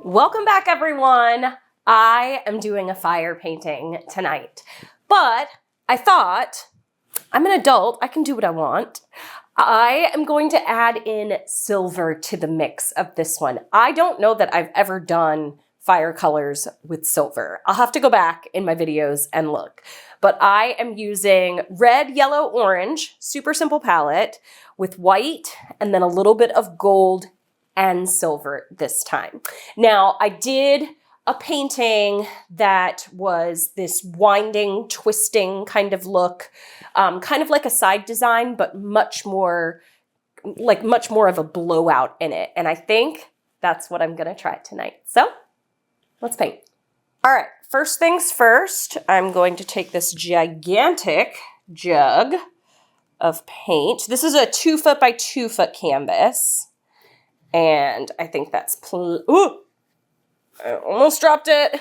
Welcome back, everyone. I am doing a fire painting tonight, but I thought I'm an adult. I can do what I want. I am going to add in silver to the mix of this one. I don't know that I've ever done fire colors with silver. I'll have to go back in my videos and look. But I am using red, yellow, orange, super simple palette with white and then a little bit of gold and silver this time. Now, I did a painting that was this winding, twisting kind of look, kind of like a side design, but much more of a blowout in it. And I think that's what I'm gonna try tonight. So let's paint. All right, first things first, I'm going to take this gigantic jug of paint. This is a 2 foot by 2 foot canvas. And I think that's ooh, I almost dropped it.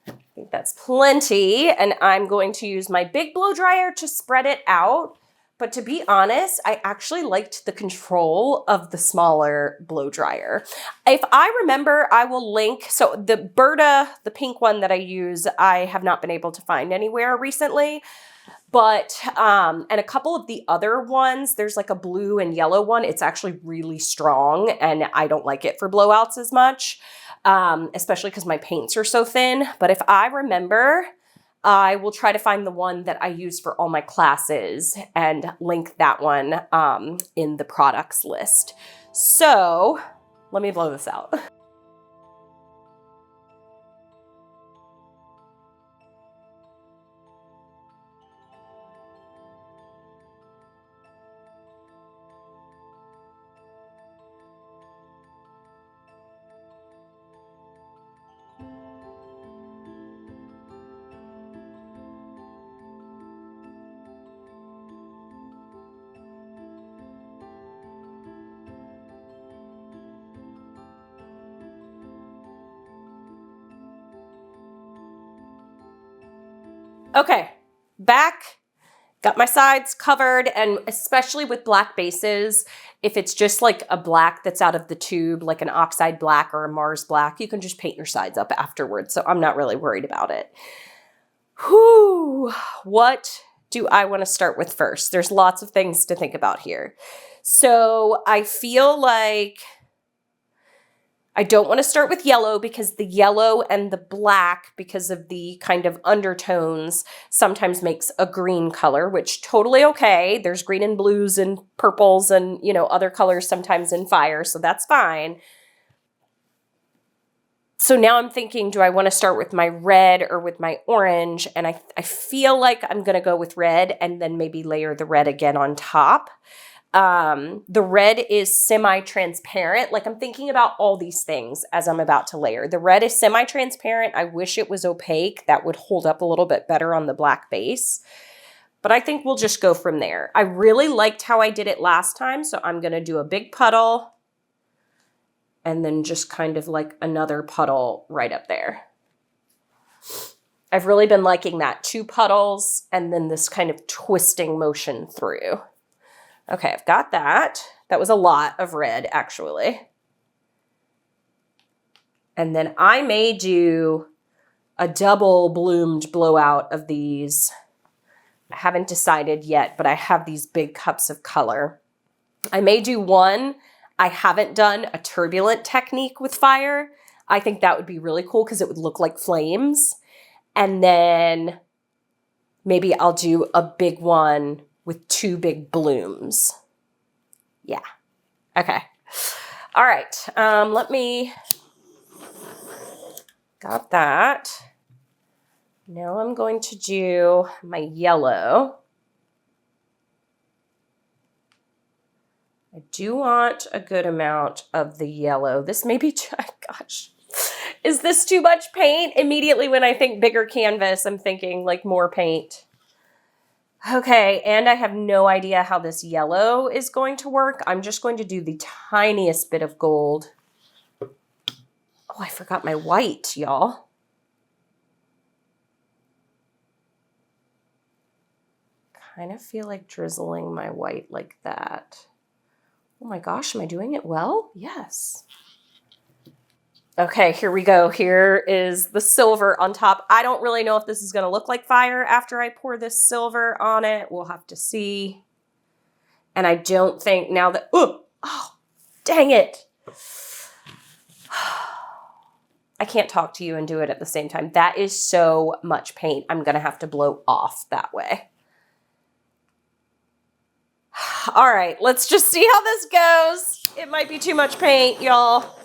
I think that's plenty. And I'm going to use my big blow dryer to spread it out. But to be honest, I actually liked the control of the smaller blow dryer. If I remember, I will link. So the Berta, the pink one that I use, I have not been able to find anywhere recently. But, and a couple of the other ones, there's like a blue and yellow one. It's actually really strong and I don't like it for blowouts as much, especially because my paints are so thin. But if I remember, I will try to find the one that I use for all my classes and link that one in the products list. So let me blow this out. Okay, back, got my sides covered, and especially with black bases, if it's just like a black that's out of the tube, like an oxide black or a Mars black, you can just paint your sides up afterwards, so I'm not really worried about it. Whew, what do I want to start with first? There's lots of things to think about here. So I feel like I don't want to start with yellow because the yellow and the black, because of the kind of undertones, sometimes makes a green color, which totally okay. There's green and blues and purples and, you know, other colors sometimes in fire, so that's fine. So now I'm thinking, do I want to start with my red or with my orange? And I feel like I'm going to go with red and then maybe layer the red again on top. The red is semi-transparent. Like I'm thinking about all these things as I'm about to layer. The red is semi-transparent. I wish it was opaque. That would hold up a little bit better on the black base. But I think we'll just go from there. I really liked how I did it last time, so I'm going to do a big puddle and then just kind of like another puddle right up there. I've really been liking that. 2 puddles and then this kind of twisting motion through. Okay, I've got that. That was a lot of red, actually. And then I may do a double bloomed blowout of these. I haven't decided yet, but I have these big cups of color. I may do one. I haven't done a turbulent technique with fire. I think that would be really cool because it would look like flames. And then maybe I'll do a big one with 2 big blooms. Yeah. Okay. All right. Got that. Now I'm going to do my yellow. I do want a good amount of the yellow. This may be, gosh, is this too much paint? Immediately when I think bigger canvas, I'm thinking like more paint. Okay, and I have no idea how this yellow is going to work. I'm just going to do the tiniest bit of gold. Oh, I forgot my white, y'all. Kind of feel like drizzling my white like that. Oh my gosh, am I doing it well? Yes. Okay, here we go. Here is the silver on top. I don't really know if this is going to look like fire after I pour this silver on it. We'll have to see. And I don't think now that, oh, dang it. I can't talk to you and do it at the same time. That is so much paint. I'm going to have to blow off that way. All right, let's just see how this goes. It might be too much paint, y'all.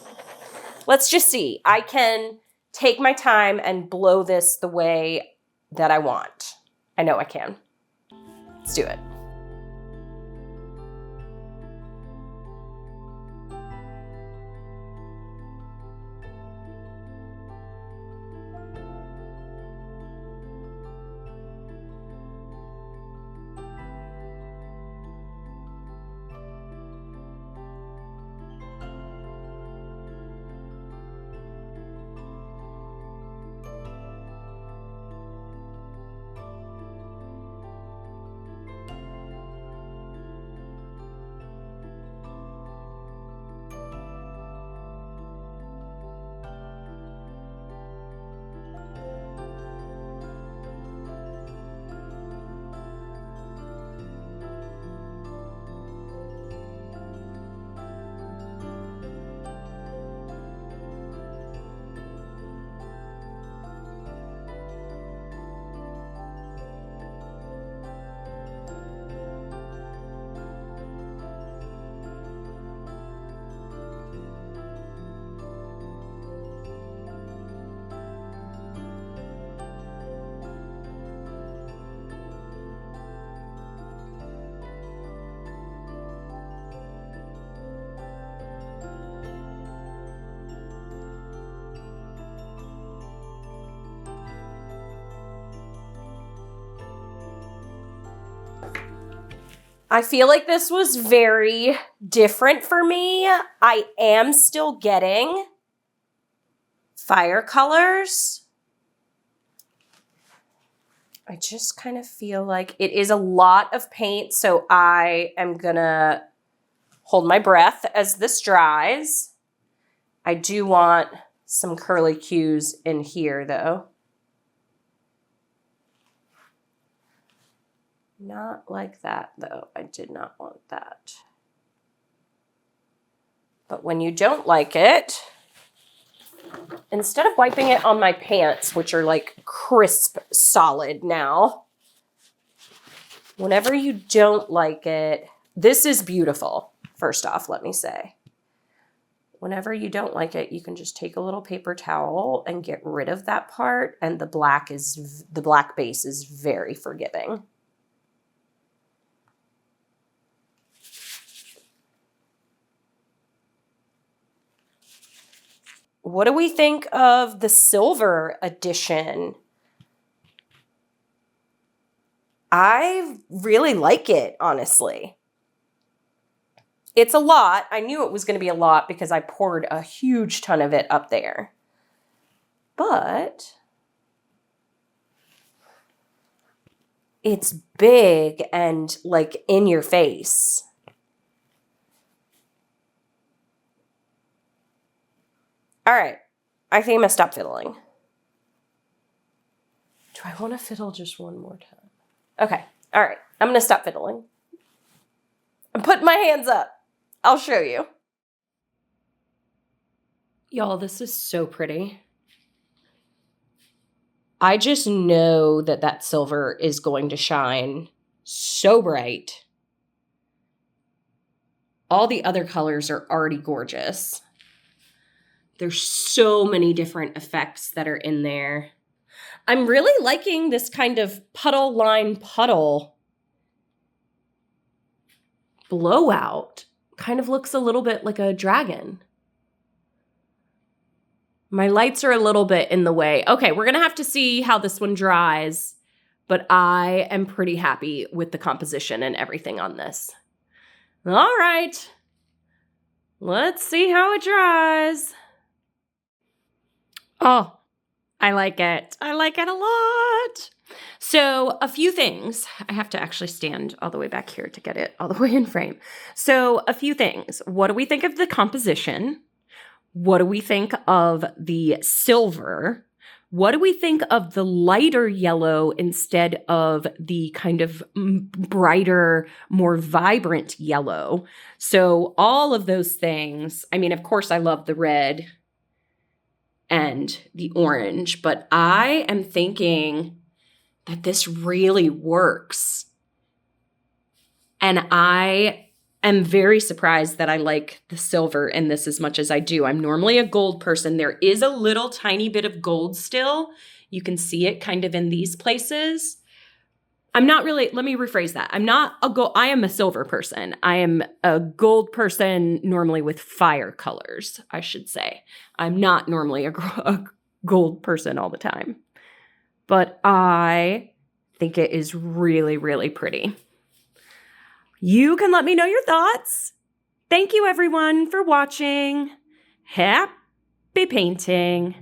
Let's just see. I can take my time and blow this the way that I want. I know I can. Let's do it. I feel like this was very different for me. I am still getting fire colors. I just kind of feel like it is a lot of paint, so I am gonna hold my breath as this dries. I do want some curly cues in here though. Not like that, though. I did not want that. But when you don't like it, instead of wiping it on my pants, which are like crisp solid now, whenever you don't like it, this is beautiful, first off, let me say. Whenever you don't like it, you can just take a little paper towel and get rid of that part, and the black base is very forgiving. What do we think of the silver edition? I really like it, honestly. It's a lot. I knew it was going to be a lot because I poured a huge ton of it up there. But it's big and like in your face. All right, I think I'm gonna stop fiddling. Do I want to fiddle just one more time? Okay, all right, I'm gonna stop fiddling. I'm putting my hands up. I'll show you. Y'all, this is so pretty. I just know that that silver is going to shine so bright. All the other colors are already gorgeous. There's so many different effects that are in there. I'm really liking this kind of puddle line puddle blowout. Kind of looks a little bit like a dragon. My lights are a little bit in the way. Okay, we're gonna have to see how this one dries, but I am pretty happy with the composition and everything on this. All right, let's see how it dries. Oh, I like it. I like it a lot. So a few things. I have to actually stand all the way back here to get it all the way in frame. So a few things. What do we think of the composition? What do we think of the silver? What do we think of the lighter yellow instead of the kind of brighter, more vibrant yellow? So all of those things, I mean, of course, I love the red and the orange, but I am thinking that this really works. And I am very surprised that I like the silver in this as much as I do. I'm normally a gold person. There is a little tiny bit of gold still. You can see it kind of in these places. I'm not really, let me rephrase that. I am a silver person. I am a gold person normally with fire colors, I should say. I'm not normally a gold person all the time. But I think it is really, really pretty. You can let me know your thoughts. Thank you, everyone, for watching. Happy painting.